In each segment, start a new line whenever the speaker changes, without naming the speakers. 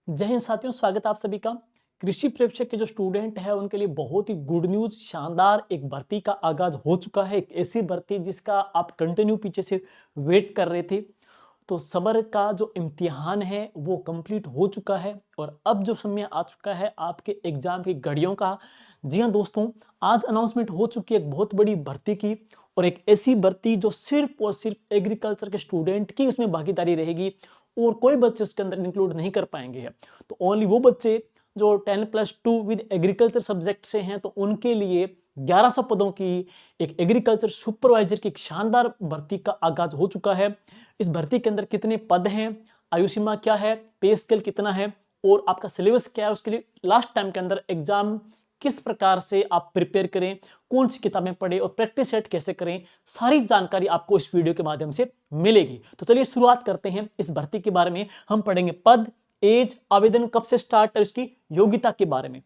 जय हिंद साथियों, स्वागत है आप सभी का। कृषि प्रेक्षक के जो स्टूडेंट है उनके लिए बहुत ही गुड न्यूज, शानदार एक भर्ती का आगाज हो चुका है। एक ऐसी भर्ती जिसका आप कंटिन्यू पीछे से वेट कर रहे थे। तो सबर का जो इम्तिहान है वो कंप्लीट हो चुका है और अब जो समय आ चुका है आपके एग्जाम की घड़ियों का। जी हाँ दोस्तों, आज अनाउंसमेंट हो चुकी है एक बहुत बड़ी भर्ती की, और एक ऐसी भर्ती जो सिर्फ और सिर्फ एग्रीकल्चर के स्टूडेंट की उसमें भागीदारी रहेगी और कोई बच्चे उसके अंदर इंक्लूड नहीं कर पाएंगे। तो ओनली वो बच्चे जो 10+2 विद एग्रीकल्चर सब्जेक्ट से हैं, तो उनके लिए 1100 पदों की एक एग्रीकल्चर सुपरवाइजर की एक शानदार भर्ती का आगाज हो चुका है। इस भर्ती के अंदर कितने पद हैं, आयु सीमा क्या है, पे स्केल कितना है और आपका सिलेबस क्या है, उसके लिए लास्ट टाइम के अंदर एग्जाम किस प्रकार से आप प्रिपेयर करें, कौन सी किताबें पढ़ें और प्रैक्टिस सेट कैसे करें, सारी जानकारी आपको इस वीडियो के माध्यम से मिलेगी। तो चलिए शुरुआत करते हैं इस भर्ती के बारे में। हम पढ़ेंगे पद, एज, आवेदन कब से स्टार्ट और इसकी योग्यता के बारे में।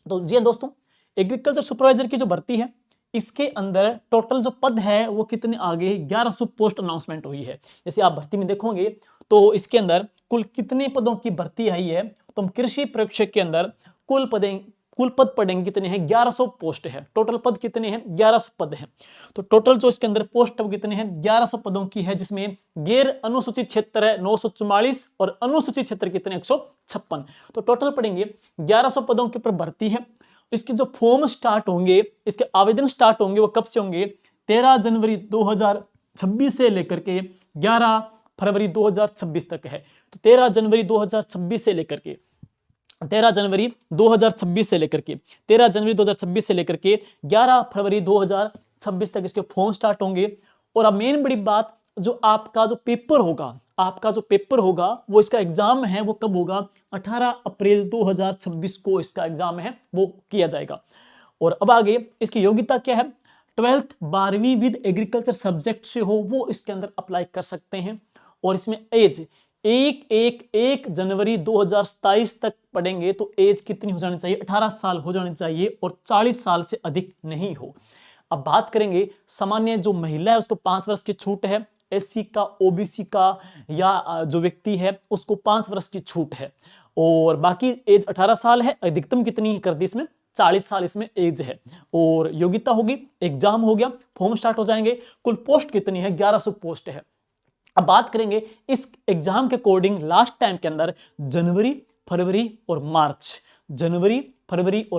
तो जी दोस्तों, एग्रीकल्चर सुपरवाइजर की जो भर्ती है इसके अंदर टोटल जो पद है वो कितने आगे 1100 पोस्ट अनाउंसमेंट हुई है। जैसे आप भर्ती में देखोगे तो इसके अंदर कुल कितने पदों की भर्ती आई है, तो हम कृषि प्रेक्षक के अंदर कुल पद पढ़ेंगे कितने हैं, 1100 पोस्ट है। टोटल पद कितने हैं, 1100 पद हैं। तो टोटल जो इसके अंदर पोस्ट कितने हैं, 1100 पदों की है, जिसमें गैर अनुसूचित क्षेत्र है 944 और अनुसूचित क्षेत्र कितने 156। तो टोटल पढ़ेंगे 1100 पदों के ऊपर भर्ती है। इसके जो फॉर्म स्टार्ट होंगे, इसके आवेदन स्टार्ट होंगे वो कब से होंगे, 13 जनवरी 2026 से लेकर के 11 फरवरी 2026 तक है। तो 13 जनवरी 2026 से लेकर के 13 जनवरी 2026 से लेकर के 13 जनवरी 2026 से लेकर के 11 फरवरी 2026 तक इसके फॉर्म स्टार्ट होंगे। और अब मेन बड़ी बात, जो आपका जो पेपर होगा वो इसका एग्जाम है वो कब होगा, 18 अप्रैल 2026 को इसका एग्जाम है वो किया जाएगा। और अब आगे इसकी योग्यता क्या है, 12th 12वीं विद एग्रीकल्चर सब्जेक्ट से हो वो इसके अंदर अप्लाई कर सकते हैं। और इसमें एज 1 जनवरी 2027 तक पढ़ेंगे तो एज कितनी हो जानी चाहिए, 18 साल हो जानी चाहिए और 40 साल से अधिक नहीं हो। अब बात करेंगे सामान्य जो महिला है उसको 5 वर्ष की छूट है, एससी का, ओबीसी का या जो व्यक्ति है उसको 5 वर्ष की छूट है। और बाकी एज 18 साल है, अधिकतम कितनी कर दी इसमें, 40 साल इसमें एज है। और योग्यता होगी, एग्जाम हो गया, फॉर्म स्टार्ट हो जाएंगे। कुल पोस्ट कितनी है, 1100 पोस्ट है। अब बात करेंगे इस एग्जाम के अकॉर्डिंग लास्ट टाइम के अंदर जनवरी, फरवरी और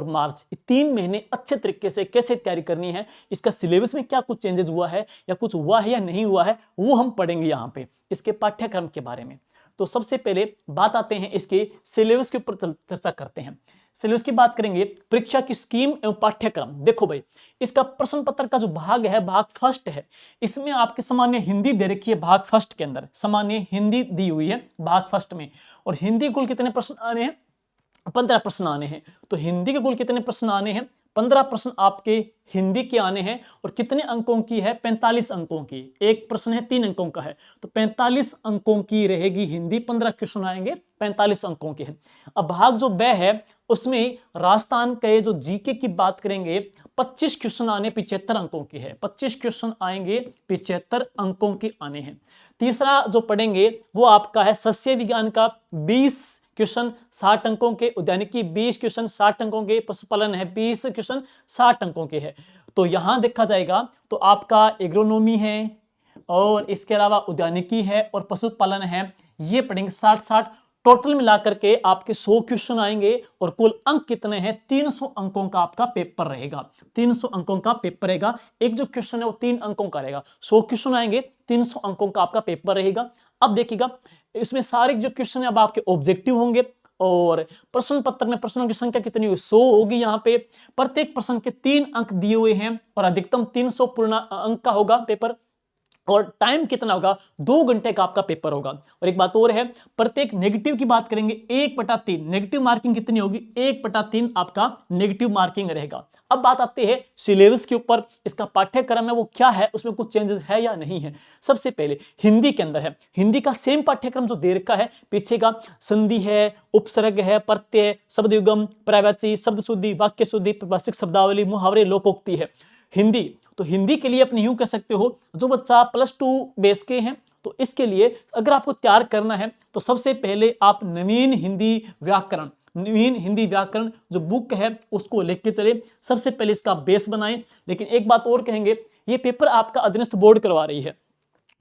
मार्च 3 महीने अच्छे तरीके से कैसे तैयारी करनी है, इसका सिलेबस में क्या कुछ चेंजेस हुआ है या कुछ हुआ है या नहीं हुआ है, वो हम पढ़ेंगे यहाँ पे इसके पाठ्यक्रम के बारे में। तो सबसे पहले बात आते हैं इसके सिलेबस के ऊपर चर्चा करते हैं। सिलेबस की बात करेंगे, परीक्षा की स्कीम एवं पाठ्यक्रम। देखो भाई, इसका प्रश्न पत्र का जो भाग है, भाग फर्स्ट है, इसमें आपके सामान्य हिंदी दे रखी है। भाग फर्स्ट के अंदर सामान्य हिंदी दी हुई है भाग फर्स्ट में। और हिंदी कुल कितने प्रश्न आने हैं, 15 प्रश्न आने हैं। तो हिंदी के कुल कितने प्रश्न आने हैं, 15 प्रश्न आपके हिंदी के आने हैं। और कितने अंकों की है, 45 अंकों की। एक प्रश्न है 3 अंकों का है, तो 45 अंकों की रहेगी हिंदी, 15 क्वेश्चन आएंगे 45 अंकों के हैं। अब भाग जो ब है उसमें राजस्थान के जो जीके की बात करेंगे, 25 क्वेश्चन आने 75 अंकों की है। 25 क्वेश्चन आएंगे 75 अंकों के आने हैं। तीसरा जो पढ़ेंगे वो आपका है सस्य विज्ञान का, 20 क्वेश्चन 60 अंकों के, उद्यानिकी 20 क्वेश्चन 60 अंकों के, पशुपालन है 20 क्वेश्चन 60 अंकों के है। तो यहां देखा जाएगा तो आपका एग्रोनॉमी है और इसके अलावा उद्यानिकी है और पशुपालन है, ये पढ़ेंगे 60-60। टोटल मिलाकर के आपके 100 क्वेश्चन आएंगे और कुल अंक कितने हैं, 300 अंकों का आपका पेपर रहेगा। 300 अंकों का पेपर रहेगा। एक जो क्वेश्चन है वो 3 अंकों का रहेगा। 100 क्वेश्चन आएंगे, 300 अंकों का आपका पेपर रहेगा। अब देखिएगा इसमें सारे जो क्वेश्चन है अब आपके ऑब्जेक्टिव होंगे। और प्रश्न पत्र में प्रश्नों की संख्या कितनी हुई, 100 होगी। यहाँ पे प्रत्येक प्रश्न के 3 अंक दिए हुए हैं और अधिकतम 300 पूर्ण अंक का होगा पेपर। और टाइम कितना होगा, 2 घंटे का आपका पेपर होगा। और एक बात और है, प्रत्येक नेगेटिव की बात करेंगे 1/3 नेगेटिव मार्किंग कितनी होगी, 1/3 आपका नेगेटिव मार्किंग रहेगा। अब बात आती है सिलेबस के ऊपर, इसका पाठ्यक्रम है वो क्या है, उसमें कुछ चेंजेस है या नहीं है। सबसे पहले हिंदी के अंदर है, हिंदी का सेम पाठ्यक्रम जो दे रखा है, पीछे का संधि है, उपसर्ग है, प्रत्यय, शब्द युगम, पर्यायवाची, शब्द शुद्धि, वाक्य शुद्धि, प्रभाषिक शब्दावली, मुहावरे, लोकोक्ति है हिंदी। तो हिंदी के लिए अपने यूं कह सकते हो, जो बच्चा +2 बेस के हैं तो इसके लिए अगर आपको तैयार करना है तो सबसे पहले आप नवीन हिंदी व्याकरण जो बुक है उसको लेके चले, सबसे पहले इसका बेस बनाएं। लेकिन एक बात और कहेंगे, ये पेपर आपका अधीनस्थ बोर्ड करवा रही है,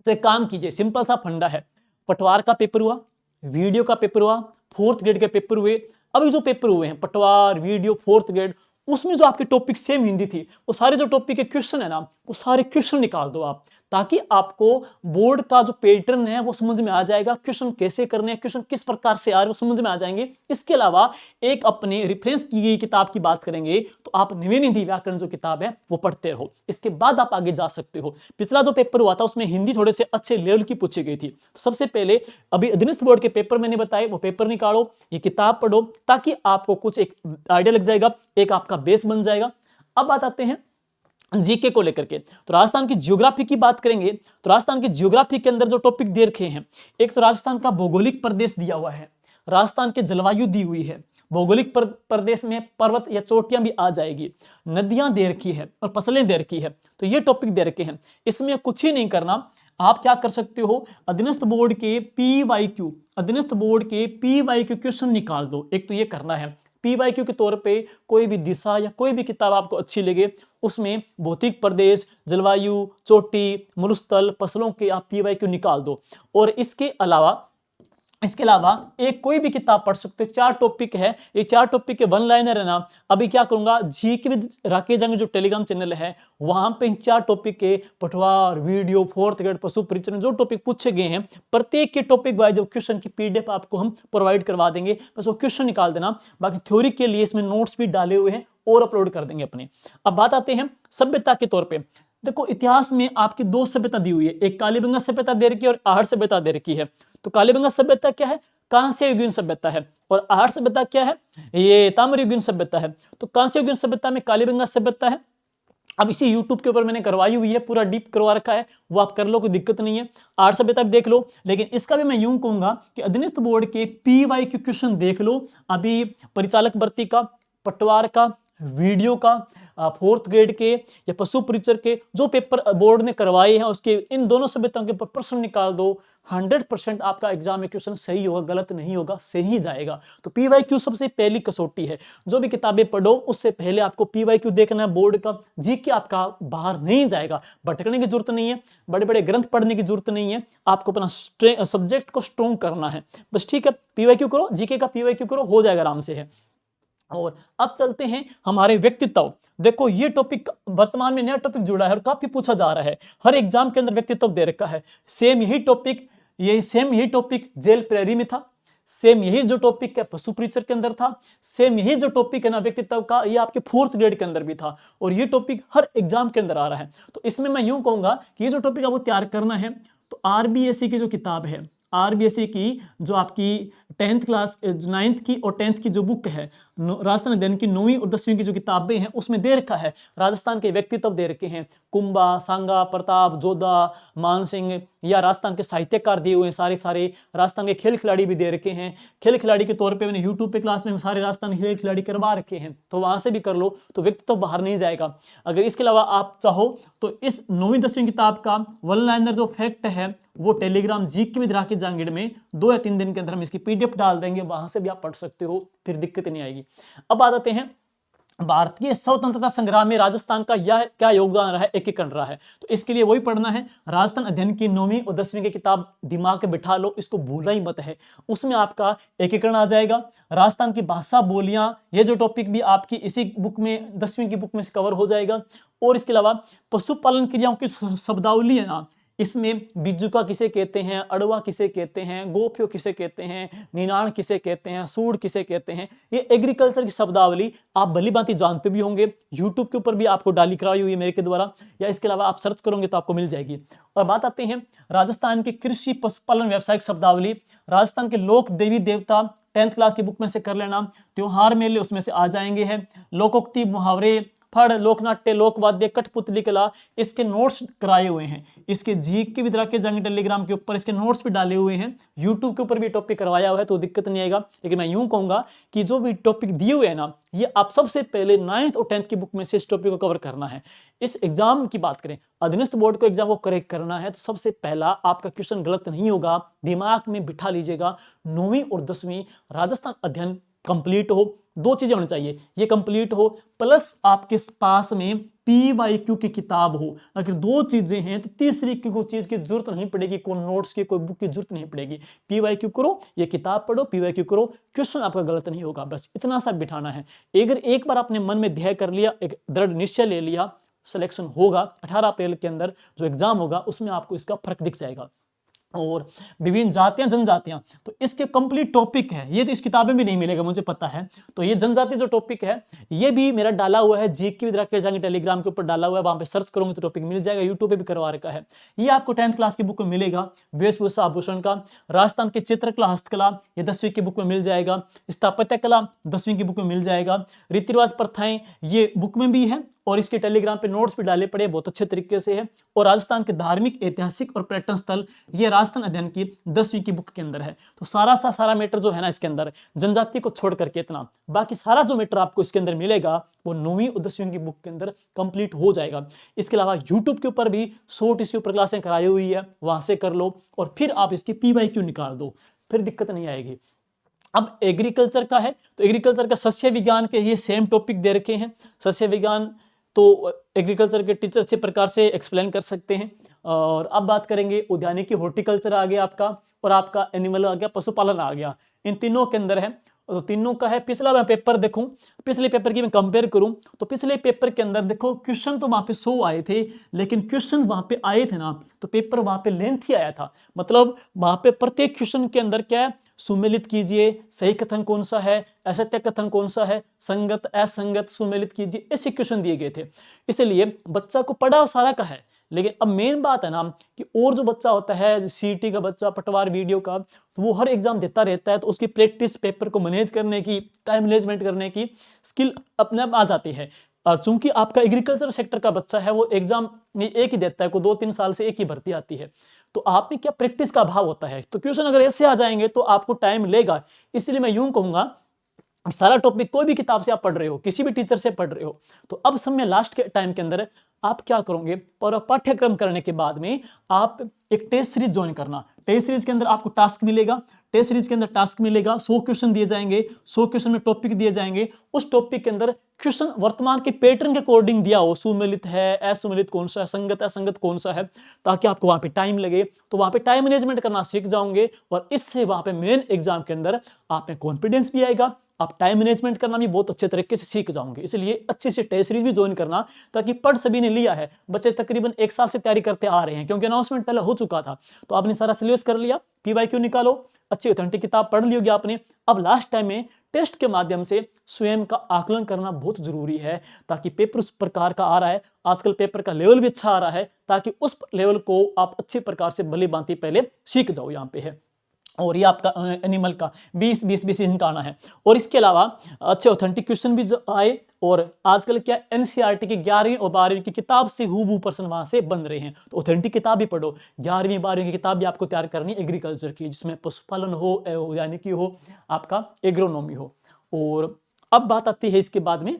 तो एक काम कीजिए, सिंपल सा फंडा है, पटवार का पेपर हुआ, वीडियो का पेपर हुआ, 4th ग्रेड के पेपर हुए। अभी जो पेपर हुए हैं पटवार, वीडियो, 4th ग्रेड, उसमें जो आपके टॉपिक सेम हिंदी थी, वो सारे जो टॉपिक के क्वेश्चन है ना, वो सारे क्वेश्चन निकाल दो आप, ताकि आपको बोर्ड का जो पैटर्न है वो समझ में आ जाएगा, क्वेश्चन कैसे करने हैं, क्वेश्चन किस प्रकार से आ रहे हैं वो समझ में आ जाएंगे। इसके अलावा एक अपने रेफरेंस की गई किताब की बात करेंगे तो आप नवीन हिंदी व्याकरण जो किताब है वो पढ़ते रहो, इसके बाद आप आगे जा सकते हो। पिछला जो पेपर हुआ था उसमें हिंदी थोड़े से अच्छे लेवल की पूछी गई थी, तो सबसे पहले अभी अधीनस्थ बोर्ड के पेपर मैंने बताए, वो पेपर निकालो, ये किताब पढ़ो, ताकि आपको कुछ एक आइडिया लग जाएगा, एक आपका बेस बन जाएगा। अब बात आते हैं जीके को लेकर के, तो राजस्थान की ज्योग्राफी की बात करेंगे तो राजस्थान की ज्योग्राफी के अंदर जो टॉपिक दे रखे हैं, एक तो राजस्थान का भौगोलिक प्रदेश दिया हुआ है, राजस्थान की जलवायु दी हुई है, भौगोलिक प्रदेश में पर्वत या चोटियां भी आ जाएगी, नदियां दे रखी है और फसलें दे रखी है, तो ये टॉपिक दे रखे हैं। इसमें कुछ ही नहीं करना, आप क्या कर सकते हो, अधीनस्थ बोर्ड के पीवाईक्यू क्वेश्चन निकाल दो। एक तो ये करना है, पीवाईक्यू के तौर पे कोई भी दिशा या कोई भी किताब आपको अच्छी लगे, उसमें भौतिक प्रदेश, जलवायु, चोटी, मरुस्थल, फसलों के आप पीवाईक्यू निकाल दो। और इसके अलावा एक कोई भी किताब पढ़ सकते हो, 4 टॉपिक है, ये 4 टॉपिक के वन लाइनर है ना। अभी क्या करूंगा, जीके विद राकेश जंग जो टेलीग्राम चैनल है वहां पे इन 4 टॉपिक के पटवार, वीडियो, 4th ग्रेड, पशु परिचरण जो टॉपिक पूछे गए हैं, प्रत्येक के टॉपिक वाइज जो क्वेश्चन की पीडीएफ आपको हम प्रोवाइड करवा देंगे, बस वो क्वेश्चन निकाल देना। बाकी थ्योरी के लिए इसमें नोट्स भी डाले हुए हैं और अपलोड कर देंगे अपने। अब बात आते हैं सभ्यता के तौर पर। देखो इतिहास में आपकी 2 सभ्यता दी हुई है, एक कालीबंगा सभ्यता दे रखी है और आहड़ सभ्यता दे रखी है। तो कालीबंगा सभ्यता क्या है, कांस्य युगीन सभ्यता है, और आहड़ सभ्यता क्या है, ये ताम्र युगीन सभ्यता है। तो कांस्य युगीन सभ्यता में कालीबंगा सभ्यता है। अब इसी YouTube के ऊपर मैंने करवाई हुई है, पूरा डीप करवा रखा है, वो आप कर लो, कोई दिक्कत नहीं है। आहड़ सभ्यता भी देख लो, लेकिन इसका भी मैं यूं कहूंगा कि अधीनस्थ बोर्ड के पीवाईक्यू क्वेश्चन देख लो। अभी परिचालक भर्ती का, पटवार का, वीडियो का, 4th ग्रेड के या पशु परिचर के जो पेपर बोर्ड ने करवाए हैं उसके इन दोनों सभ्यताओं के प्रश्न निकाल दो। 100% आपका एग्जाम में क्वेश्चन सही होगा, गलत नहीं होगा, सही जाएगा। तो पीवाईक्यू सबसे पहली कसौटी है, जो भी किताबें पढ़ो उससे पहले आपको पीवाईक्यू देखना है बोर्ड का। जीके आपका बाहर नहीं जाएगा, भटकने की जरूरत नहीं है, बड़े बड़े ग्रंथ पढ़ने की जरूरत नहीं है, आपको अपना सब्जेक्ट को स्ट्रॉन्ग करना है बस, ठीक है। पीवाईक्यू करो, जीके का पीवाईक्यू करो, हो जाएगा आराम से है। और अब चलते हैं हमारे व्यक्तित्व। देखो ये टॉपिक वर्तमान में नया टॉपिक जुड़ा है और काफी पूछा जा रहा है, हर एग्जाम के अंदर व्यक्तित्व दे रखा है। सेम यही टॉपिक जेल प्रेरी में था, सेम यही जो टॉपिक है पशु परिचर के अंदर था, सेम यही जो टॉपिक है ना व्यक्तित्व का, ये आपके 4th ग्रेड के अंदर भी था, और ये टॉपिक हर एग्जाम के अंदर आ रहा है। तो इसमें मैं यूं कहूंगा कि ये जो टॉपिक आपको तैयार करना है, तो आरबीएससी की जो किताब है, आरबीएससी की जो आपकी 10th क्लास 9th की और 10th की जो बुक है, राजस्थान अध्ययन की 9वीं और 10वीं की जो किताबें हैं उसमें दे रखा है, राजस्थान के व्यक्तित्व दे रखे हैं, कुंभा, सांगा, प्रताप, जोधा, मानसिंह, या राजस्थान के साहित्यकार दिए हुए हैं सारे। राजस्थान के खेल खिलाड़ी भी दे रखे हैं, खेल खिलाड़ी के तौर पे मैंने यूट्यूब पे क्लास में सारे राजस्थान के खेल खिलाड़ी करवा रखे हैं, तो वहां से भी कर लो, तो व्यक्तित्व बाहर नहीं जाएगा। अगर इसके अलावा आप चाहो तो इस 9वीं 10वीं किताब का वन लाइनर जो फैक्ट है वो Telegram GK with Rakesh Jangid में 2 या 3 दिन के अंदर हम इसकी पीडीएफ डाल देंगे, वहां से भी आप पढ़ सकते हो, फिर दिक्कत नहीं आएगी। अब आ जाते हैं भारतीय स्वतंत्रता संग्राम में राजस्थान का यह क्या योगदान रहा है, एकीकरण रहा है। तो इसके लिए वही पढ़ना है, राजस्थान अध्ययन की 9वीं और 10वीं की किताब दिमाग में बिठा लो, इसको भूलना ही मत है, उसमें आपका एकीकरण आ जाएगा। राजस्थान की भाषा बोलियां, ये जो टॉपिक भी आपकी इसी बुक में 10वीं की बुक में से कवर हो जाएगा। और इसके अलावा पशुपालन क्रियाओं की शब्दावली है ना, इसमें बिजुका किसे कहते हैं, अड़वा किसे कहते हैं, गोफ्यो किसे कहते हैं, निनाण किसे कहते हैं, सूड़ किसे कहते हैं, ये एग्रीकल्चर की शब्दावली आप भली भांति जानते भी होंगे, यूट्यूब के ऊपर भी आपको डाली कराई हुई है मेरे के द्वारा, या इसके अलावा आप सर्च करोगे तो आपको मिल जाएगी। और बात आते हैं राजस्थान की कृषि पशुपालन व्यावसायिक शब्दावली, राजस्थान के लोक देवी देवता 10th क्लास की बुक में से कर लेना, त्योहार मेले उसमें से आ जाएंगे हैं, लोकोक्ति, मुहावरे, फड़, लोकनाट्य, लोकवाद्य, कठपुतली कला, इसके नोट्स कराए हुए हैं। इसके जीके विद्रा के जंग टेलीग्राम के ऊपर इसके नोट्स भी डाले हुए हैं। यूट्यूब के ऊपर भी टॉपिक करवाया हुआ है, तो दिक्कत नहीं आएगा। लेकिन मैं यूं कहूंगा कि जो भी टॉपिक दिए हुए हैं ना, ये आप सबसे पहले 9th और 10th की बुक में से इस टॉपिक को कवर करना है। इस एग्जाम की बात करें, अधीनस्थ बोर्ड को एग्जाम को करेक्ट करना है, तो सबसे पहला आपका क्वेश्चन गलत नहीं होगा, दिमाग में बिठा लीजिएगा। 9वीं और 10वीं राजस्थान अध्ययन कंप्लीट हो, दो चीजें होनी चाहिए, ये कंप्लीट हो प्लस आपके पास में PYQ की किताब हो। अगर दो चीजें हैं तो तीसरी की कोई चीज की जरूरत नहीं पड़ेगी, कोई नोट्स की, कोई बुक की जरूरत नहीं पड़ेगी। PYQ करो, ये किताब पढ़ो, PYQ करो, क्वेश्चन आपका गलत नहीं होगा, बस इतना सा बिठाना है। अगर एक बार आपने मन में ध्येय कर लिया, एक दृढ़ निश्चय ले लिया, सिलेक्शन होगा 18 अप्रैल के अंदर जो एग्जाम होगा, उसमें आपको इसका फर्क दिख जाएगा। और विभिन्न जातियां जनजातियां, तो इसके कंप्लीट टॉपिक है, ये तो इस किताब में भी नहीं मिलेगा मुझे पता है। तो ये जनजाति जो टॉपिक है, ये भी मेरा डाला हुआ है, जीके विद्रा के जंग टेलीग्राम के ऊपर डाला हुआ है, वहां पे सर्च करोगे तो टॉपिक मिल जाएगा। यूट्यूब पे भी करवा रखा है। ये आपको 10th क्लास की बुक में मिलेगा, वेशभूषा आभूषण का। राजस्थान की चित्रकला हस्तकला, ये 10वीं की बुक में मिल जाएगा। स्थापत्य कला 10वीं की बुक में मिल जाएगा। रीति रिवाज प्रथाएं, ये बुक में भी है, और इसके टेलीग्राम पे नोट्स भी डाले पड़े, बहुत अच्छे तरीके से है। और राजस्थान के धार्मिक, ऐतिहासिक और पर्यटन स्थल, ये राजस्थान अध्ययन की 10वीं की बुक के अंदर है। तो सारा मैटर जो है ना इसके अंदर, जनजाति को छोड़ करके इतना, बाकी सारा जो मैटर आपको इसके अंदर मिलेगा वो 9वीं और 10वीं की बुक के अंदर कंप्लीट हो जाएगा। इसके अलावा यूट्यूब के ऊपर भी शॉर्ट इसके ऊपर क्लासें कराई हुई है, वहां से कर लो और फिर आप इसकी PYQ निकाल दो, फिर दिक्कत नहीं आएगी। अब एग्रीकल्चर का है, तो एग्रीकल्चर का सस्य विज्ञान के ये सेम टॉपिक दे रखे हैं। सस्य विज्ञान तो एग्रीकल्चर के टीचर अच्छे प्रकार से एक्सप्लेन कर सकते हैं। और अब बात करेंगे उद्यानिकी, हॉर्टिकल्चर आ गया आपका, और आपका एनिमल आ गया, पशुपालन आ गया। इन तीनों के अंदर है, तो तीनों का है। पिछला मैं पेपर देखूं, पिछले पेपर की मैं कंपेयर करूं, तो पिछले पेपर के अंदर देखो क्वेश्चन तो वहां पे 100 आए थे, लेकिन क्वेश्चन वहां पे आए थे ना, तो पेपर वहां पे लेंथी आया था। मतलब वहां पे प्रत्येक क्वेश्चन के अंदर क्या है, सुमेलित कीजिए, सही कथन कौन सा है, असत्य कथन कौन सा है, संगत असंगत सुमेलित कीजिए, ऐसे क्वेश्चन दिए गए थे। इसलिए बच्चा को पढ़ा सारा का है, लेकिन अब मेन बात है ना कि और जो बच्चा होता है, सीटी का बच्चा, पटवार वीडियो का, तो वो हर एग्जाम देता रहता है, तो उसकी प्रैक्टिस, पेपर को मैनेज करने की, टाइम मैनेजमेंट करने की स्किल अपने आप आ जाती है। चूंकि आपका एग्रीकल्चर सेक्टर का बच्चा है, वो एग्जाम एक ही देता है, को 2-3 साल से एक ही भर्ती आती है, तो आप में क्या प्रैक्टिस का अभाव होता है, तो क्वेश्चन अगर ऐसे आ जाएंगे तो आपको टाइम लेगा। इसलिए मैं यूं कहूंगा, सारा टॉपिक कोई भी किताब से आप पढ़ रहे हो, किसी भी टीचर से पढ़ रहे हो, तो अब समय लास्ट के टाइम के अंदर आप क्या करोगे, पर पाठ्यक्रम करने के बाद में आप एक टेस्ट सीरीज ज्वाइन करना। टेस्ट सीरीज के अंदर आपको टास्क मिलेगा, टेस्ट सीरीज के अंदर टास्क मिलेगा, 100 क्वेश्चन दिए जाएंगे, 100 क्वेश्चन में टॉपिक दिए जाएंगे। उस टॉपिक के अंदर क्वेश्चन वर्तमान के पैटर्न के अकॉर्डिंग दिया हो, सुमेलित है, असुमेलित कौन सा है, संगत असंगत कौन सा है, ताकि आपको वहां पे टाइम लगे, तो वहां पे टाइम मैनेजमेंट करना सीख जाओगे, और इससे वहां पे मेन एग्जाम के अंदर आप में कॉन्फिडेंस भी आएगा, आप टाइम मैनेजमेंट करना भी बहुत अच्छे तरीके से सीख जाओगे। इसलिए अच्छे से टेस्ट सीरीज भी ज्वाइन करना, ताकि पढ़ सभी ने लिया है, बच्चे तकरीबन 1 साल से तैयारी करते आ रहे हैं, क्योंकि अनाउंसमेंट पहले हो चुका था, तो आपने सारा सिलेबस कर लिया, PYQ निकालो, अच्छी ऑथेंटिक किताब पढ़ ली होगी आपने। अब लास्ट टाइम में टेस्ट के माध्यम से स्वयं का आकलन करना बहुत जरूरी है, ताकि पेपर उस प्रकार का आ रहा है, आजकल पेपर का लेवल भी अच्छा आ रहा है, ताकि उस लेवल को आप अच्छे प्रकार से भली भांति पहले सीख जाओ। यहाँ पे है, और ये आपका एनिमल का 20 इनका आना है। और इसके अलावा अच्छे ऑथेंटिक क्वेश्चन भी जो आए, और आजकल क्या NCERT की 11वीं और 12वीं की किताब से हूबहू प्रश्न वहां से बन रहे हैं, तो ऑथेंटिक किताब भी पढ़ो। 11वीं 12वीं की किताब भी आपको तैयार करनी एग्रीकल्चर की, जिसमें पशुपालन हो, उद्यानिकी हो, आपका एग्रोनॉमी हो। और अब बात आती है इसके बाद में,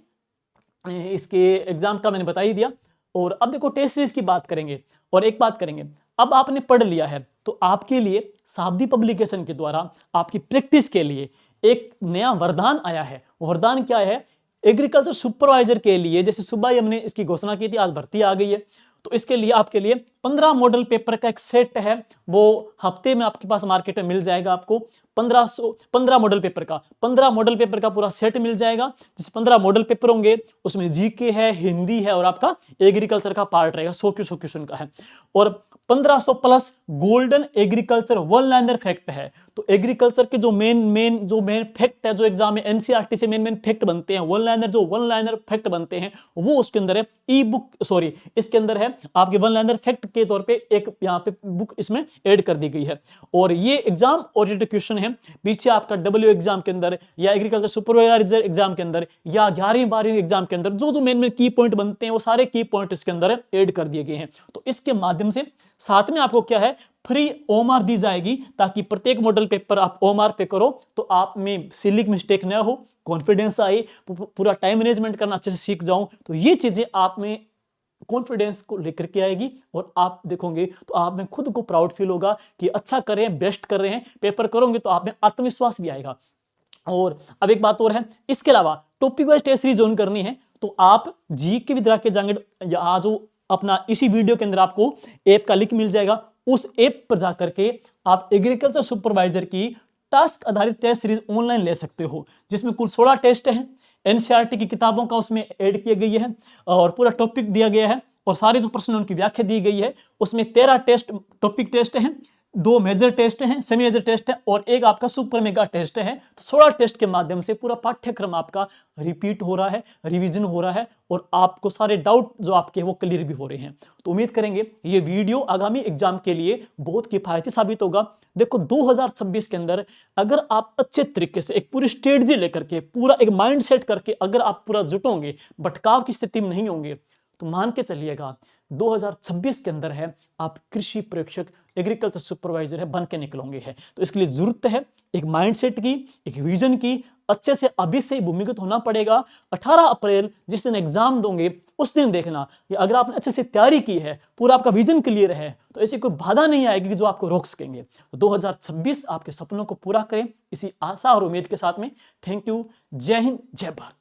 इसके एग्जाम का मैंने बता ही दिया। और अब देखो टेस्ट सीरीज की बात करेंगे, और एक बात करेंगे, अब आपने पढ़ लिया है, तो आपके लिए शाब्दी पब्लिकेशन के द्वारा आपकी प्रैक्टिस के लिए एक नया वरदान आया है। वरदान क्या है, एग्रीकल्चर सुपरवाइजर के लिए, जैसे सुबह ही हमने इसकी घोषणा की थी, आज भर्ती आ गई है, तो इसके लिए आपके लिए 15 मॉडल पेपर का एक सेट है, वो हफ्ते में आपके पास मार्केट में मिल जाएगा। आपको 15 मॉडल पेपर का 15 मॉडल पेपर का पूरा सेट मिल जाएगा, जिसमें 15 मॉडल पेपर होंगे, उसमें जीके है, हिंदी है, और आपका एग्रीकल्चर का पार्ट रहेगा, 100 क्वेश्चन का है। और 1500 plus golden agriculture one liner fact है। तो एग्रीकल्चर के जो मेन फैक्ट है, जो एग्जाम में एनसीईआरटी से मेन फैक्ट बनते हैं, वन लाइनर फैक्ट बनते हैं, वो उसके अंदर है। इसके अंदर है आपके वन लाइनर फैक्ट के तौर पे एक यहाँ पे बुक इसमें ऐड कर दी गई है। और ये एग्जाम ओरिएंटेड क्वेश्चन है। पीछे आपका डब्ल्यू एग्जाम के अंदर या एग्रीकल्चर सुपरवाइजर एग्जाम के अंदर या 11वीं 12वीं एग्जाम के अंदर जो मेन की पॉइंट बनते हैं, वो सारे की पॉइंट इसके अंदर ऐड कर दिए गए हैं। तो इसके माध्यम से साथ में आपको क्या है, फ्री ओमार दी जाएगी, ताकि प्रत्येक मॉडल पेपर आप ओमार पे करो तो आप में सिली मिस्टेक न हो, कॉन्फिडेंस आए, पूरा टाइम मैनेजमेंट करना अच्छे से सीख जाऊं। तो ये चीजें आप में कॉन्फिडेंस को लेकर के आएगी और आप देखोगे तो आप में खुद को प्राउड फील होगा कि अच्छा कर रहे हैं, बेस्ट कर रहे हैं। पेपर करोगे तो आप में आत्मविश्वास भी आएगा। और अब एक बात और है, इसके अलावा topic wise test series on करनी है तो आप जी के विद्रा के जाएंगे, आज अपना इसी वीडियो के अंदर आपको ऐप का लिंक मिल जाएगा। उस ऐप पर जाकर के आप एग्रीकल्चर सुपरवाइजर की टास्क आधारित टेस्ट सीरीज ऑनलाइन ले सकते हो, जिसमें कुल 16 टेस्ट हैं। एनसीईआरटी की किताबों का उसमें ऐड किया गई है और पूरा टॉपिक दिया गया है और सारे जो प्रश्न उनकी व्याख्या दी गई है। उसमें 13 टेस्ट टॉपिक टेस्ट हैं, 2 मेजर टेस्ट हैं, सेमी मेजर टेस्ट है और एक आपका सुपर मेगा टेस्ट है। तो 16 टेस्ट के माध्यम से पूरा पाठ्यक्रम आपका रिपीट हो रहा है, रिवीजन हो रहा है और आपको सारे डाउट जो आपके वो क्लियर भी हो रहे हैं। तो उम्मीद करेंगे ये वीडियो आगामी एग्जाम के लिए बहुत किफायती साबित होगा। देखो 2026 के अंदर अगर आप अच्छे तरीके से एक पूरी स्ट्रेटजी लेकर के, पूरा एक माइंड सेट करके अगर आप पूरा जुटोगे, भटकाव की स्थिति में नहीं होंगे, तो मान के चलिएगा 2026 के अंदर है आप कृषि प्रेक्षक एग्रीकल्चर सुपरवाइजर है बन के निकलोगे है। तो इसके लिए जरूरत है एक माइंडसेट की, एक विजन की, अच्छे से अभी से भूमिगत होना पड़ेगा। 18 अप्रैल जिस दिन एग्जाम दोगे उस दिन देखना कि अगर आपने अच्छे से तैयारी की है, पूरा आपका विजन क्लियर है, तो ऐसी कोई बाधा नहीं आएगी जो आपको रोक सकेंगे। 2026 आपके सपनों को पूरा करें, इसी आशा और उम्मीद के साथ में थैंक यू। जय हिंद, जय भारत।